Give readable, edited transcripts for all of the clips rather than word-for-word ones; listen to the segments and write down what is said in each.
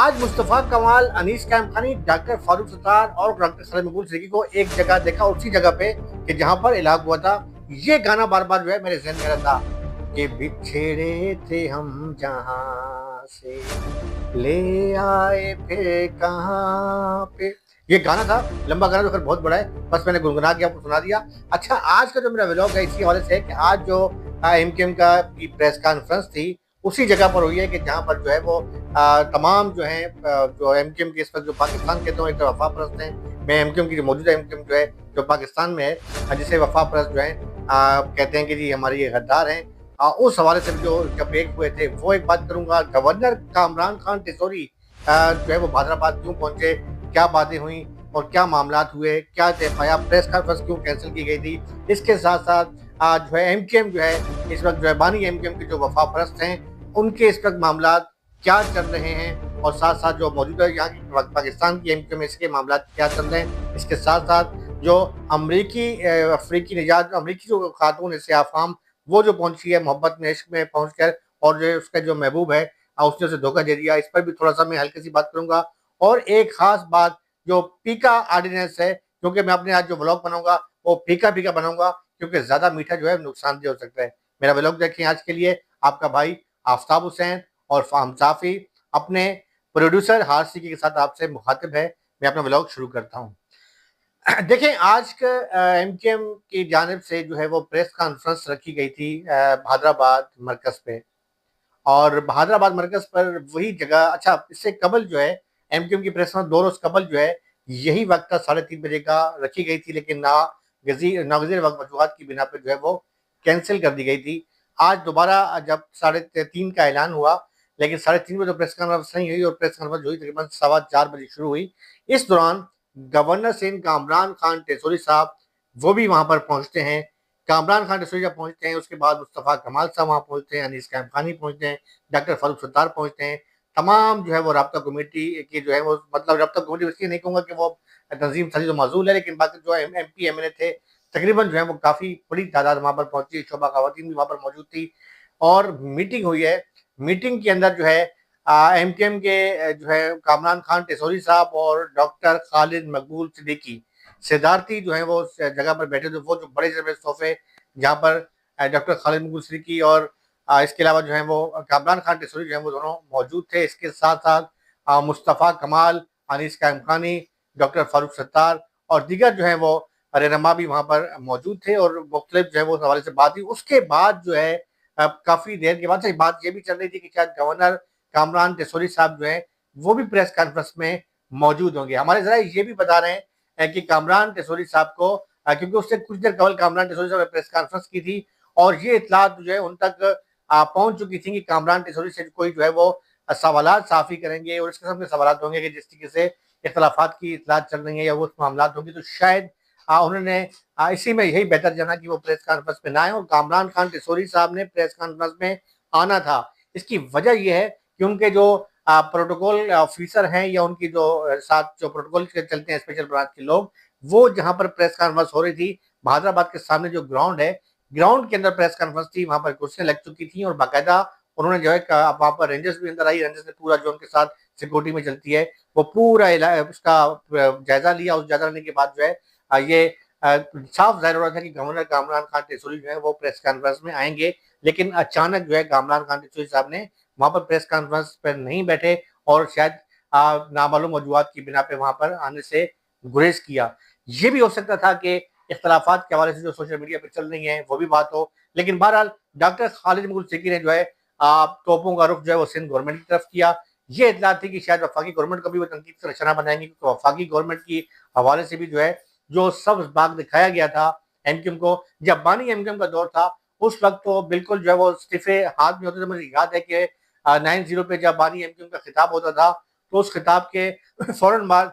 आज मुस्तफ़ा कमाल, अनीस कायम खानी, डॉक्टर फारूक सत्तार और डॉक्टर खालिद मकबूल सिद्दीकी को एक जगह देखा, उसी जगह पे कि जहाँ पर इलाक हुआ था। ये गाना बार-बार जो है मेरे ज़हन में आ रहा था कि बिछड़े थे हम जहाँ से, ले आए फिर कहाँ पे। ये गाना था, लंबा गाना तो खैर बहुत बड़ा है, बस मैंने गुनगुना के आपको सुना दिया। अच्छा, आज का जो मेरा व्लॉग है इसी हवाले से है कि आज जो एमकेएम का की प्रेस कॉन्फ्रेंस थी, उसी जगह पर हुई है कि जहाँ पर जो है वो तमाम जो है जो एमकेएम के इस वक्त जो पाकिस्तान के तो एक तो वफा परस्त हैं। मैं एमकेएम की जो मौजूदा एमकेएम जो है जो पाकिस्तान में है, जिसे वफा परस्त जो है कहते हैं कि जी हमारे ये गद्दार हैं। उस हवाले से जो जब एक हुए थे वो एक बात करूंगा। गवर्नर कामरान खान टिसोरी जो है वो हैदराबाद क्यों पहुंचे, क्या बातें हुई और क्या मामलात हुए, क्या तय पाया, प्रेस कॉन्फ्रेंस क्यों कैंसिल की गई थी। इसके साथ साथ जो है एमकेएम जो है इस वक्त जो है बानी एमकेएम के जो वफा परस्त हैं, उनके इस वक्त मामलात क्या चल रहे हैं और साथ साथ जो मौजूदा यहाँ की पाकिस्तान की एमकेएम इसके मामलात क्या चल रहे हैं। इसके साथ साथ जो अमरीकी अफ्रीकी निजात अमरीकी जो खातून इससे आफाम वो जो पहुंची है मोहब्बत में इश्क में पहुंच कर, और जो उसका जो महबूब है उसने उसे धोखा दे दिया, इस पर भी थोड़ा सा मैं हल्की सी बात करूंगा। और एक खास बात जो पीका ऑर्डिनेंस है, क्योंकि मैं अपने आज जो व्लॉग बनाऊंगा वो फीका फीका बनाऊंगा, क्योंकि ज्यादा मीठा जो है नुकसानदेह हो सकता है। मेरा व्लॉग देखें आज के लिए आपका भाई आफ्ताब हुसैन और फाहम साफी अपने प्रोड्यूसर हारसिकी के साथ आपसे मुखातिब है। मैं अपना व्लॉग शुरू करता हूँ। देखें, आज का एमकेएम की जानिब से जो है वो प्रेस कॉन्फ्रेंस रखी गई थी हैदराबाद मरकज पे, और हैदराबाद मरकज पर वही जगह। अच्छा, इससे कबल जो है एमकेएम की प्रेस कॉन्फ्रेंस 2 रोज कबल जो है यही वक्त था 3:30 बजे का रखी गई थी, लेकिन नागजीर वक्त वजूहत की बिना पर जो है वो कैंसिल कर दी गई थी। आज दोबारा जब 3:30 का ऐलान हुआ, लेकिन 3:30 बजे तो प्रेस कॉन्फ्रेंस नहीं हुई, और प्रेस कॉन्फ्रेंस हुई तकरीबन 4:15 बजे शुरू हुई। इस दौरान गवर्नर सिंह कामरान खान टेसोरी साहब वो भी वहां पर पहुंचते हैं। कामरान खान टेसोरी जब पहुंचते हैं, उसके बाद मुस्तफ़ा कमाल साहब वहां पहुंचते हैं, अनीस कायम खानी पहुंचते हैं, डॉक्टर फारूक सत्तार पहुंचते हैं। तमाम जो है वो राब्ता कमेटी की जो है वो, मतलब राब्ता कमेटी इसलिए नहीं कहूँगा कि वो तंजीम साजी तो माजूल है, लेकिन बाकी जो एमपी एमएलए थे तकरीबन जो है वो काफ़ी बड़ी तादाद वहाँ पर पहुंची। शोभा खवातीन भी वहाँ पर मौजूद थी और मीटिंग हुई है। मीटिंग के अंदर जो है एमकेएम के जो है कामरान खान टेसोरी साहब और डॉक्टर खालिद मकबूल सिद्दीकी सिद्धार्थी जो है वो उस जगह पर बैठे थे। वो जो बड़े से बड़े सोफे जहाँ पर डॉक्टर खालिद मकबूल सिद्दीकी और इसके अलावा जो है वो कामरान खान टेसोरी जो है वो दोनों मौजूद थे। इसके साथ साथ मुस्तफ़ा कमाल, अनीस कायम खानी, डॉक्टर फारूक सत्तार और दीगर जो है वो रहनुमा भी वहाँ पर मौजूद थे, और मुख्तलिफ जो है वो हवाले से बात हुई। उसके बाद जो है काफ़ी देर के बाद से बात ये भी चल रही थी कि शायद गवर्नर कामरान टेसोरी साहब जो है वो भी प्रेस कॉन्फ्रेंस में मौजूद होंगे। हमारे जरा ये भी बता रहे हैं कि कामरान टेसोरी साहब को क्योंकि उससे कुछ देर कबल कामरान टेसोरी साहब ने प्रेस कॉन्फ्रेंस की थी, और ये इतलात जो है उन तक पहुंच चुकी थी कि कामरान टेसोरी से कोई जो है वो सवालात साफ़ी करेंगे, और इस किस्म के सवालात होंगे कि जिस तरीके से इख्तलाफात की इतलात चल रही है या वो मामला होगी, तो शायद उन्होंने इसी में यही बेहतर जाना कि वो प्रेस कॉन्फ्रेंस में ना आए, और कामरान खान टेसोरी साहब ने प्रेस कॉन्फ्रेंस में आना था। इसकी वजह यह है कि उनके जो प्रोटोकॉल ऑफिसर हैं या उनकी जो साथ जो प्रोटोकॉल के चलते हैं स्पेशल ब्रांच के लोग, वो जहां पर प्रेस कॉन्फ्रेंस हो रही थी हैदराबाद के सामने जो ग्राउंड है, ग्राउंड के अंदर प्रेस कॉन्फ्रेंस थी, वहां पर कुर्सियां लग चुकी थी, और बाकायदा उन्होंने जो है वहां पर रेंजर्स भी अंदर आई। रेंजर्स ने पूरा जो उनके साथ सिक्योरिटी में चलती है वो पूरा उसका जायजा लिया। उस जायजा लेने के बाद जो है ये साफ जाहिर हो रहा था कि गवर्नर कामरान खान टेसोरी जो है वो प्रेस कॉन्फ्रेंस में आएंगे, लेकिन अचानक जो है कामरान खान टेसोरी साहब ने वहां पर प्रेस कॉन्फ्रेंस पर नहीं बैठे, और शायद नामालूम वजूहत की बिना पे वहां पर आने से गुरेज किया। ये भी हो सकता था कि इख्तलाफात के हवाले से जो सोशल मीडिया पर चल रही है वो भी बात हो, लेकिन बहरहाल डॉक्टर खालिद मकबूल सिद्दीकी ने जो है तोपों का रुख जो है वो सिंध गवर्नमेंट की तरफ किया। ये इतला थी कि शायद वफाकी गवर्नमेंट को भी वो तनकीद का निशाना बनाएंगे, क्योंकि वफाकी गवर्नमेंट की हवाले से भी जो है जो सब्ज बाग दिखाया गया था एमकेएम को, जब बानी एमकेएम का दौर था उस वक्त तो बिल्कुल जो है वो इस्तीफे हाथ में होते थे। मुझे याद है कि 9-0 पे जब बानी एमकेएम का खिताब होता था, तो उस खिताब के फौरन बाद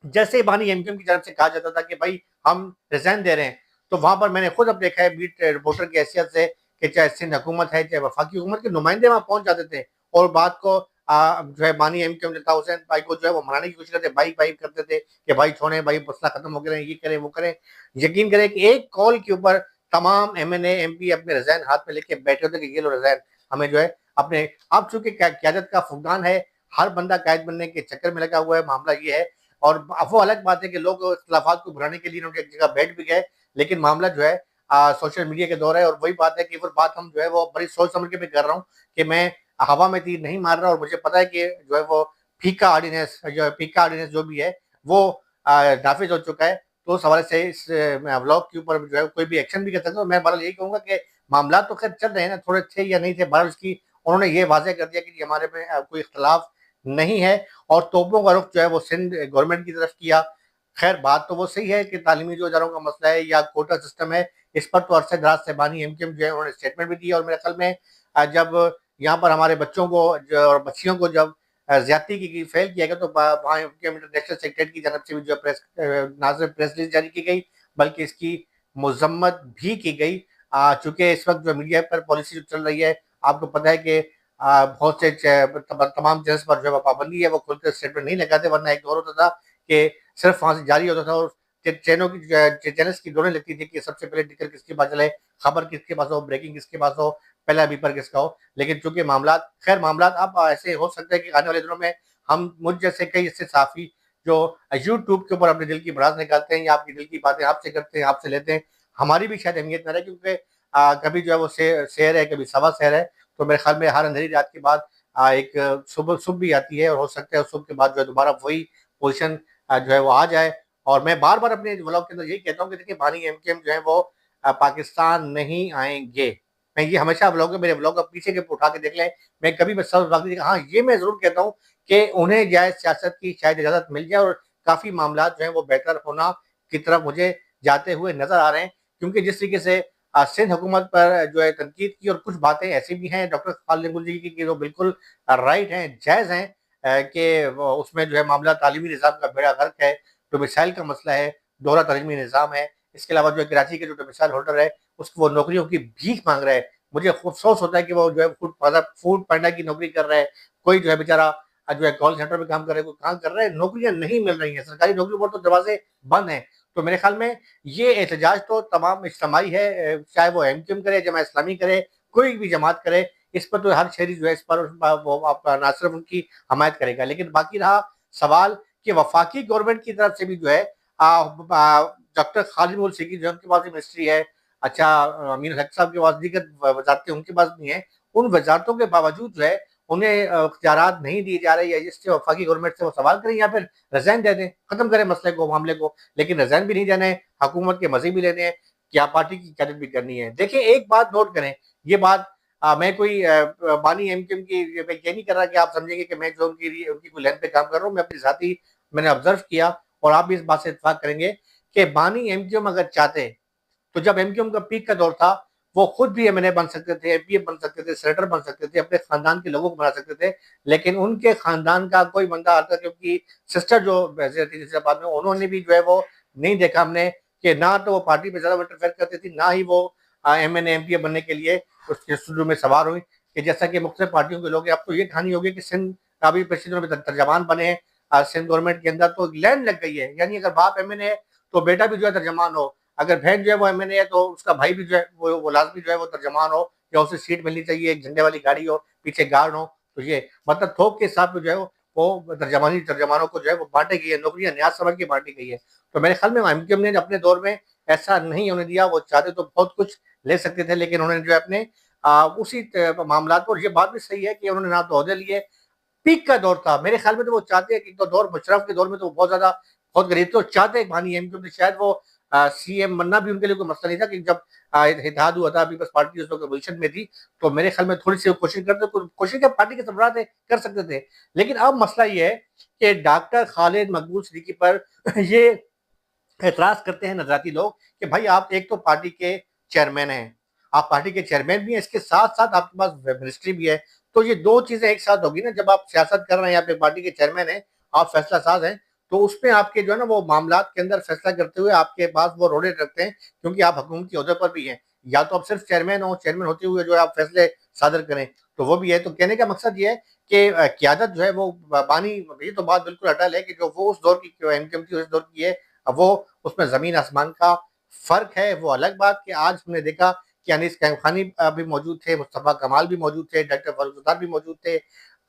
जैसे ही बानी एमकेएम की तरफ से कहा जाता था कि भाई हम रिजाइन दे रहे हैं, तो वहां पर मैंने खुद अब देखा है बीट रिपोर्टर की हैसियत से कि चाहे सिंध हुकूमत है चाहे वफाकी हुकूमत के नुमाइंदे वहां पहुंच जाते थे, और बात को जो है बानी एमकेएम नेता हुसैन भाई को जो है वो मनाने की कोशिश करते, भाई भाई करते थे कि भाई छोड़े, भाई मसला खत्म हो गया, ये करें वो करें। यकीन करें कि एक कॉल के ऊपर तमाम एमएनए एमपी अपने रिजाइन हाथ में लेके बैठे होते कि ये लो रिजाइन, हमें जो है अपने, अब चूंकि क्यादत का फुकदान है, हर बंदा कायद बनने के चक्कर में लगा हुआ है, मामला ये है। और वो अलग बात है कि लोग इख्तिलाफात को भुनाने के लिए उनकी एक जगह बैठ भी गए, लेकिन मामला जो है सोशल मीडिया के दौर है। और वही बात है कि वो बात हम जो है वो बड़ी सोच समझ के मैं कर रहा हूँ कि मैं हवा में तीर नहीं मार रहा, और मुझे पता है कि जो है वो फीका ऑर्डिनेंस जो भी है वो नाफिज हो चुका है। तो उस हवाले से इस व्लॉग के ऊपर जो है कोई भी एक्शन भी कर सकता है। मैं बहरहाल यही कहूंगा कि मामला तो खैर चल रहे हैं ना, थोड़े थे या नहीं थे, बहरहाल उसकी उन्होंने ये वाज़ेह कर दिया कि हमारे में कोई इख्तिलाफ नहीं है। और तोपों का रुख जो है वो सिंध गवर्नमेंट की तरफ किया। खैर बात तो वो सही है कि तालीमी जो इदारों का मसला है या कोटा सिस्टम है, इस पर तो अरसे दराज से बानी एमकेएम जो है उन्होंने स्टेटमेंट भी दी। और मेरे ख्याल में जब यहाँ पर हमारे बच्चों को और बच्चियों को जब ज्यादती की फेल किया गया, तो वहाँ एमकेएम इंटरनेशनल सेक्रेटरी की जानब से भी जो प्रेस ना सिर्फ प्रेस रिलीज जारी की गई, बल्कि इसकी मजम्मत भी की गई। चूंकि इस वक्त जो मीडिया पर पॉलिसी जो चल रही है, आपको पता है कि बहुत से तमाम चैनल्स पर जो पाबंदी है, वो खुलकर स्टेटमेंट नहीं लगाते। वरना एक दौर होता था कि सिर्फ फांसी जारी होता था और चैनल्स की दौड़ें लगती थी कि सबसे पहले टिकर किसके पास चले, खबर किसके पास हो, ब्रेकिंग किसके पास हो, पहला बीपर किसका हो। लेकिन चूंकि मामला अब ऐसे हो सकते हैं कि आने वाले दिनों में हम मुझ जैसे कई ऐसे साफी जो यूट्यूब के ऊपर अपने दिल की भड़ास निकालते हैं या आपकी दिल की बातें आपसे करते हैं, आपसे लेते हैं, हमारी भी शायद अहमियत न रहे। क्योंकि कभी जो है वो शेर है, कभी सवा शेर है। तो मेरे ख्याल में हर अंधेरी रात के बाद एक सुबह भी आती है, और हो सकता है उस सुबह के बाद जो है दोबारा वही पोजीशन जो है वो आ जाए। और मैं बार बार अपने व्लॉग के अंदर यही कहता हूँ कि देखिए बानी एमकेएम जो है वो पाकिस्तान नहीं आएंगे। मैं ये हमेशा व्लॉग मेरे व्लॉग का पीछे के उठा के देख लें, मैं कभी मैं सब वक्त हाँ ये मैं जरूर कहता हूँ कि उन्हें जायज सियासत की शायद इजाजत मिल जाए, और काफी मामला जो है वो बेहतर होना की तरफ मुझे जाते हुए नजर आ रहे हैं। क्योंकि जिस तरीके से सिंध हुकूमत पर जो है तनकीद की, और कुछ बातें ऐसी भी हैं डॉक्टर खालिद जी की जो बिल्कुल राइट हैं, जायज हैं, कि उसमें जो है मामला तालीमी निज़ाम का बेड़ा गर्क है, डोमिसाइल का मसला है, दोहरा तालीमी निज़ाम है। इसके अलावा जो कराची के जो डोमिसाइल होल्डर है, उसको वो नौकरियों की भीख मांग रहा है। मुझे अफसोस होता है कि वो जो है फूड पांडा की नौकरी कर रहा है, कोई जो है बेचारा जो है कॉल सेंटर में काम कर रहा है, कोई काम कर रहा है, नौकरियां नहीं मिल रही हैं, सरकारी नौकरी पर तो दरवाजे बंद हैं। तो मेरे ख्याल में ये एहतजाज तो तमाम इज्तमाही है, चाहे वो एमकेएम करे, जमात इस्लामी करे, कोई भी जमात करे, इस पर तो हर शहरी जो है इस पर वो आपका ना सिर्फ उनकी हमायत करेगा। लेकिन बाकी रहा सवाल कि वफाकी गवर्नमेंट की तरफ से भी जो है डॉक्टर खालिद मुल्क जो उनके पास मिनिस्ट्री है, अच्छा अमीन हक साहब के पास दीगर वजारतें उनके पास नहीं है, उन वजारतों के बावजूद जो है उन्हें इख्तियारात नहीं दिए जा रहे, या जिससे वफाकी गवर्नमेंट से वो सवाल करें या फिर रिजाइन दे दें, खत्म करें मसले को, मामले को। लेकिन रिजाइन भी नहीं देना है, हुकूमत के मजे भी लेने हैं, क्या पार्टी की क्यादत भी करनी है। देखिए एक बात नोट करें, ये बात मैं कोई बानी एमकेएम की मैं ये नहीं कर रहा कि आप समझेंगे कि मैं जो उनकी कोई लेंथ पे काम कर रहा हूँ। मैं अपनी जाती मैंने ऑब्जर्व किया, और आप भी इस बात से इत्तेफाक करेंगे कि बानी एमकेएम अगर चाहते तो जब एमकेएम का पीक का दौर था, वो खुद भी एमएनए बन सकते थे, एमपीए बन सकते थे, सेनेटर बन सकते थे, अपने खानदान के लोगों को बना सकते थे। लेकिन उनके खानदान का कोई बंदा आता, क्योंकि सिस्टर जो बाद में उन्होंने भी जो है वो नहीं देखा हमने कि ना तो वो पार्टी में ज्यादा इंटरफेयर करती थी, ना ही वो एमएनए एमपीए बनने के लिए उसके शुरू में सवार हुई। कि जैसा कि मुख्तलिफ पार्टियों के लोग अब तो ये कहानी होगी कि सिंध अभी पिछले दिनों में तर्जमान बने हैं सिंध गवर्नमेंट के अंदर, तो लैंड लग गई है। यानी अगर बाप एमएनए है तो बेटा भी जो है तर्जमान हो, अगर बहन जो है वो एमएनए है तो उसका भाई भी जो है वो लाजमी जो है वो तर्जमान हो, या उसे सीट मिलनी चाहिए, एक झंडे वाली गाड़ी हो, पीछे गार्ड हो। तो ये मतलब थोक के हिसाब से जो है वो तर्जमानों को जो है वो बांटे गई है, नौकरियां न्याज समझ के बांटी गई है। तो मेरे ख्याल में एमकेएम ने अपने दौर में ऐसा नहीं होने दिया। वो चाहते तो बहुत कुछ ले सकते थे, लेकिन उन्होंने जो है अपने उसी मामला को, और ये बात भी सही है कि उन्होंने ना तो अहदे लिए, पीक का दौर था। मेरे ख्याल में तो वो चाहते हैं कि तो दौर मुशर्रफ के दौर में तो बहुत ज्यादा बहुत गरीब तो चाहते हैं बानी एमकेएम, शायद वो सीएम बनना भी उनके लिए कोई मसला नहीं था। कि जब इत्तेहाद हुआ था, पीपल्स पार्टी उस वक्त अपोजिशन में थी, तो मेरे ख्याल में थोड़ी सी कोशिश करते, कोशिश क्या पार्टी के सरबराह थे, कर सकते थे। लेकिन अब मसला ये है कि डॉक्टर खालिद मकबूल सिद्दीकी पर ये एतराज करते हैं नजराती लोग कि भाई आप एक तो पार्टी के चेयरमैन हैं, आप पार्टी के चेयरमैन भी हैं, इसके साथ साथ आपके पास मिनिस्ट्री भी है। तो ये दो चीजें एक साथ होगी ना, जब आप सियासत कर रहे हैं, आप एक पार्टी के चेयरमैन हैं, आप फैसला साज हैं, तो उसमें आपके जो है ना वो मामला के अंदर फैसला करते हुए आपके पास वो रोड़े रखते हैं, क्योंकि आप हुकूमती ओहदे पर भी हैं। या तो आप सिर्फ चेयरमैन हो, चेयरमैन होते हुए जो है आप फैसले सादर करें, तो वो भी है। तो कहने का मकसद ये है कि क्यादत जो है वो बानी, ये तो बात बिल्कुल अटल है कि जो वो उस दौर की एमकेएम थी उस दौर की है, अब वो उसमें जमीन आसमान का फर्क है। वो अलग बात कि आज हमने देखा कि अनीस कैम खानी भी मौजूद थे, मुस्तफा कमाल भी मौजूद थे, डॉक्टर फारूक सत्तार भी मौजूद थे,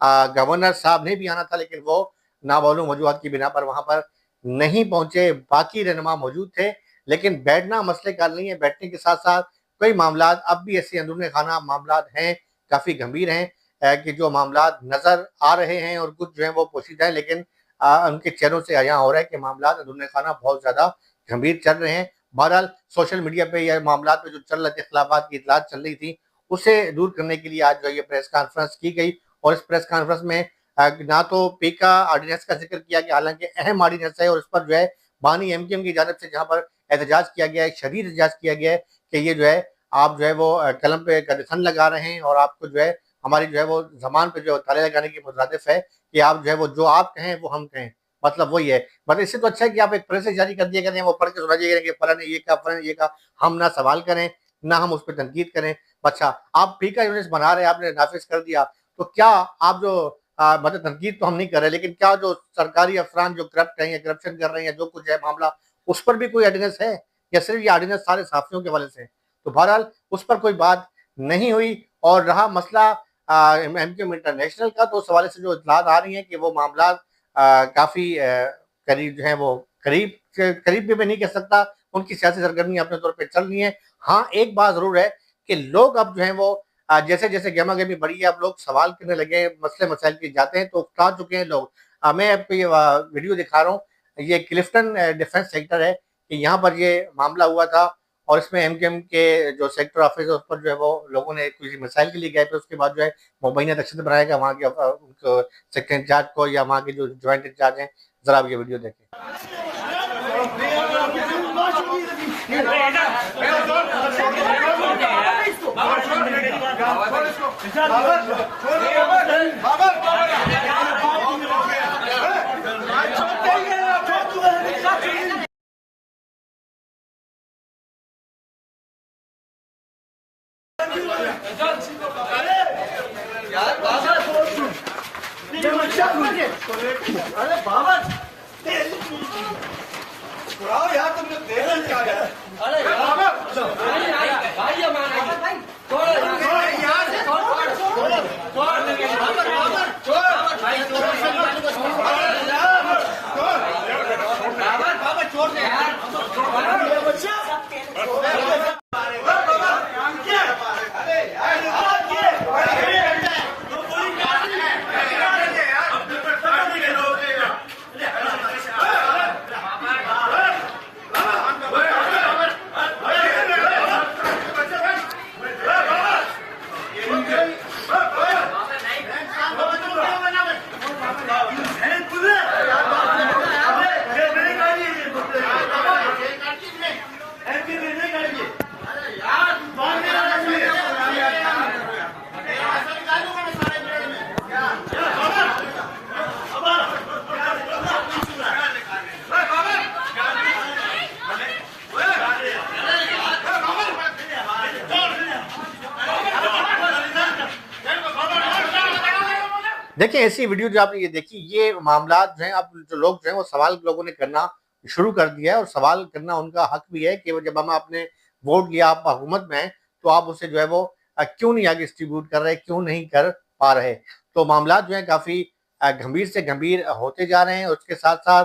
गवर्नर साहब ने भी आना था, लेकिन वो नामालूम वजूहत की बिना पर वहां पर नहीं पहुंचे। बाकी रहनुमा मौजूद थे, लेकिन बैठना मसले का नहीं है। बैठने के साथ साथ कई मामला अब भी ऐसे अंदरूनी खाना मामला हैं, काफी गंभीर हैं, कि जो मामला नजर आ रहे हैं और कुछ जो है वो पोशीदा है, लेकिन उनके चेहरों से यहाँ हो रहा है कि मामला अंदरूनी खाना बहुत ज्यादा गंभीर चल रहे हैं। बहरहाल सोशल मीडिया पे या मामला पे जो चल रहे थे, खिलाफात की इतलात चल रही थी, उसे दूर करने के लिए आज जो ये प्रेस कॉन्फ्रेंस की गई। और इस प्रेस कॉन्फ्रेंस में ना तो पीका ऑर्डिनेंस का जिक्र किया गया, हालांकि अहम ऑर्डिनेंस है, और इस पर जो है बानी एमकेएम की जानब से जहां पर एहतजाज किया गया है, शदीद एहतजाज किया गया है कि ये जो है आप जो है वो कलम पे कदखन लगा रहे हैं और आपको जो है हमारी जो है वो जबान पे जो ताले लगाने की मुतरादिफ है कि आप जो है वो जो आप कहें वो हम कहें। मतलब वही है, मतलब इससे तो अच्छा है कि आप एक प्रेस जारी कर दिया करें, वो पढ़ के सुना दिया करें कि फलां ने ये कहा, फलां ने ये कहा, हम ना सवाल करें ना हम उस पर तनकीद करें। अच्छा, आप फीका यूनिट्स बना रहे हैं, आपने नाफिज कर दिया, तो क्या आप जो मतलब तनकीद तो हम नहीं कर रहे, लेकिन क्या जो सरकारी अफरान जो करप्ट हैं या करप्शन कर रहे हैं, जो कुछ है मामला, उस पर भी कोई ऑर्डिनेंस है या सिर्फ ये ऑर्डिनेंस सारे साफियों के हवाले से? तो बहरहाल उस पर कोई बात नहीं हुई। और रहा मसला एमक्यूएम इंटरनेशनल का, तो उस हवाले से जो इतलात आ रही हैं कि वो मामला काफी करीब जो है वो करीब करीब भी मैं नहीं कह सकता, उनकी सियासी सरगर्मियां अपने तौर पर चल रही हैं। हाँ, एक बात जरूर है कि लोग अब जो है वो जैसे जैसे गहमा गहमी बढ़ी है, अब लोग सवाल करने लगे, मसले मसाइल की जाते हैं तो उकता चुके हैं लोग। मैं आपको ये वीडियो दिखा रहा हूँ, ये क्लिफ्टन डिफेंस सेक्टर है कि यहाँ पर ये मामला हुआ था, और इसमें एमकेएम के जो सेक्टर ऑफिस है उस पर जो है वो लोगों ने किसी मिसाइल के लिए गए थे, उसके बाद जो है मुबैना दहशत बनाया गया वहाँ के उनको सेक्टर इंचार्ज को या वहाँ के जो ज्वाइंट इंचार्ज हैं। जरा आप ये वीडियो देखें। अरे बाबा यार, तुमने देखा क्या है? अरे बाबा भाई हमारा भाई छोड़ यार, छोड़ बाबा, छोड़ दे यार, देखिए, ऐसी वीडियो जो आपने ये देखी, ये मामला जो है अब जो लोग जो है वो सवाल लोगों ने करना शुरू कर दिया है, और सवाल करना उनका हक भी है कि जब हम आपने वोट लिया, आप हुकूमत में हैं, तो आप उसे जो है वो क्यों नहीं आगे डिस्ट्रीब्यूट कर रहे, क्यों नहीं कर पा रहे। तो मामला जो है काफी गंभीर से गंभीर होते जा रहे हैं। उसके साथ साथ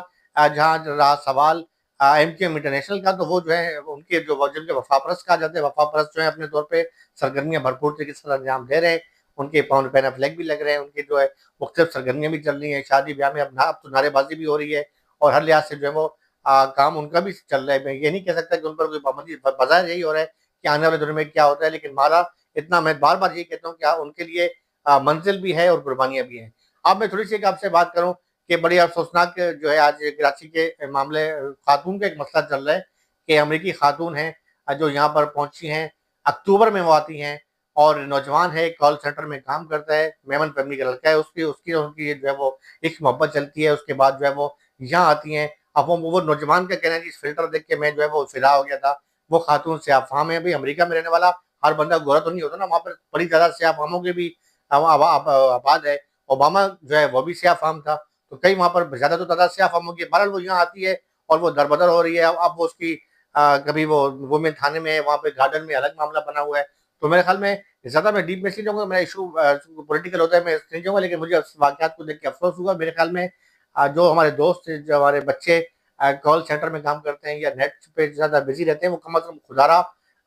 जहाँ रहा सवाल एमकेएम इंटरनेशनल का, तो वो जो है उनके जो जिनके वफापरस्त कहा जाते हैं, वफापरस्त जो है अपने तौर पर सरगर्मियां भरपूर तरीके से अंजाम दे रहे हैं, उनके पाउंड पैन फ्लैग भी लग रहे हैं, उनके जो है मुख्तलिफ सरगर्मियां भी चल रही हैं, शादी ब्याह में अब तो नारेबाजी भी हो रही है, और हर लिहाज से जो है वो काम उनका भी चल रहा है। मैं ये नहीं कह सकता कि उन पर कोई पाबंदी, बाजार यही हो रहा है कि आने वाले दिनों में क्या होता है, लेकिन हमारा इतना, मैं बार बार यही कहता हूँ कि उनके लिए मंजिल भी है और कुर्बानियां भी हैं। अब मैं थोड़ी सी आपसे बात करूँ कि बड़ी अफसोसनाक जो है आज कराची के मामले, खातून का एक मसला चल रहा है कि अमरीकी खातून है जो यहाँ पर पहुंची हैं, अक्टूबर में वो आती हैं, और नौजवान है, कॉल सेंटर में काम करता है, मेमन फैमिली का लड़का है, उसकी उसकी उनकी जो है वो एक मोहब्बत चलती है, उसके बाद जो है वो यहाँ आती हैं। अब वो नौजवान का कहना है कि इस फिल्टर देख के मैं जो है वो फिदा हो गया था, वो खातून स्याफाम है। भाई, अमेरिका में रहने वाला हर बंदा गोरा तो नहीं होता ना, वहाँ पर बड़ी ज्यादा स्याफामों के भी आबाद है। ओबामा जो है वो भी स्याफाम था, तो कई वहाँ पर ज्यादा तो तादाद स्याफामों की। बहरहाल वो यहाँ आती है और वो दरबदर हो रही है। अब वो उसकी कभी वो वुमेन थाने में है, वहाँ पे गार्डन में अलग मामला बना हुआ है। तो मेरे ख्याल में ज़्यादा मैं डीप में इसलिए जाऊँगा, मेरा इशू पॉलिटिकल होता है, मैं नहीं जाऊँगा, लेकिन मुझे उस वाक़यात को देख के अफ़सोस हुआ। मेरे ख़्याल में जो हमारे दोस्त, जो हमारे बच्चे कॉल सेंटर में काम करते हैं या नेट पे ज़्यादा बिज़ी रहते हैं, वो कम अज़ कम खुदारा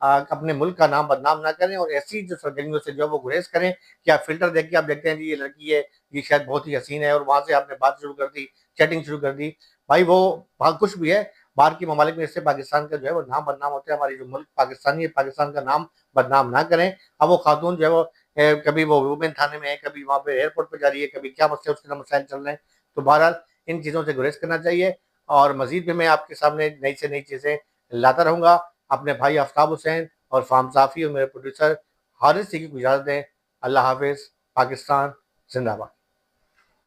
अपने मुल्क का नाम बदनाम ना करें और ऐसी जो सरगर्मियों से जो है वो गुरेज़ करें कि आप फ़िल्टर देख के आप देखते हैं जी ये लड़की है, ये शायद बहुत ही हसीन है और वहाँ से आपने बात शुरू कर दी, चैटिंग शुरू कर दी। भाई वो वहाँ कुछ भी है, बाहर के ममालिक में इससे पाकिस्तान का जो है वो नाम बदनाम होता है, हमारी जो मुल्क पाकिस्तानी है, पाकिस्तान का नाम बदनाम ना करें। अब वो खातून जो है वो कभी वो वुमेन थाने में है, कभी वहाँ पे एयरपोर्ट पे जा रही है, कभी क्या मसले उसके मसाइल चल रहे हैं। तो बहरहाल इन चीज़ों से गुरेज़ करना चाहिए और मज़ीद भी मैं आपके सामने नई से नई चीज़ें लाता रहूँगा। अपने भाई आफ्ताब हुसैन और फ़ाहम साफ़ी और मेरे प्रोड्यूसर हारिस सिद्दीकी को इजाज़त दें। अल्लाह हाफ़िज़। पाकिस्तान ज़िंदाबाद।